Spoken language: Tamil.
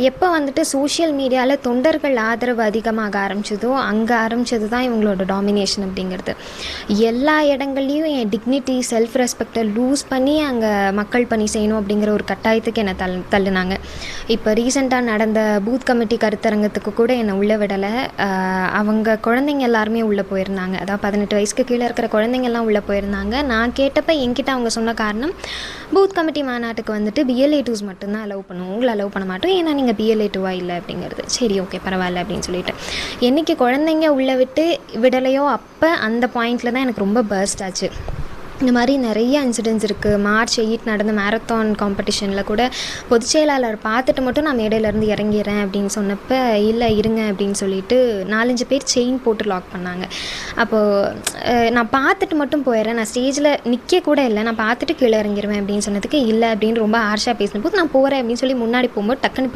எப்போ வந்துட்டு சோஷியல் மீடியாவில் தொண்டர்கள் ஆதரவு அதிகமாக ஆரம்பிச்சதோ அங்கே ஆரம்பித்தது தான் இவங்களோட டாமினேஷன் அப்படிங்கிறது. எல்லா இடங்கள்லையும் என் டிக்னிட்டி செல்ஃப் ரெஸ்பெக்டை லூஸ் பண்ணி அங்கே மக்கள் பணி செய்யணும் அப்படிங்கிற ஒரு கட்டாயத்துக்கு என்னை தள்ளுனாங்க. இப்போ ரீசெண்டாக நடந்த பூத் கமிட்டி கருத்தரங்கத்துக்கு கூட என்னை உள்ளே விடலை. அவங்க குழந்தைங்க எல்லாருமே உள்ளே போயிருந்தாங்க. அதாவது 18 வயசுக்கு கீழே இருக்கிற குழந்தைங்கள்லாம் உள்ளே போயிருந்தாங்க. நான் கேட்டப்போ என்கிட்ட அவங்க சொன்ன காரணம், பூத் கமிட்டி மாநாட்டுக்கு வந்துட்டு BLA2s மட்டும்தான் அலோவ் பண்ணுவோம், உங்களை அலோவ் பண்ண மாட்டோம், ஏன்னா நீங்கள் BLA2வா இல்லை அப்படிங்கிறது. சரி, ஓகே, பரவாயில்ல அப்படின்னு சொல்லிட்டு என்றைக்கு குழந்தைங்க உள்ளே விடலையோ அப்போ அந்த பாயிண்டில் தான் எனக்கு ரொம்ப பர்ஸ்ட் ஆச்சு. இந்த மாதிரி நிறைய இன்சிடென்ட்ஸ் இருக்குது. March 8 நடந்த மேரத்தான் காம்படிஷனில் கூட பொதுச் செயலாளர் பார்த்துட்டு மட்டும் நான் மேடையிலேருந்து இறங்கிறேன் அப்படின்னு சொன்னப்போ, இல்லை இருங்க அப்படின்னு சொல்லிட்டு 4-5 பேர் செயின் போட்டு லாக் பண்ணாங்க. அப்போது நான் பார்த்துட்டு மட்டும் போயிடுறேன், நான் ஸ்டேஜில் நிற்க கூட இல்லை, நான் பார்த்துட்டு கீழே இறங்கிடுவேன் அப்படின்னு சொன்னதுக்கு, இல்லை அப்படின்னு ரொம்ப ஹார்ஷாக பேசினபோது, நான் போகிறேன் அப்படின்னு சொல்லி முன்னாடி போகும்போது டக்குன்னு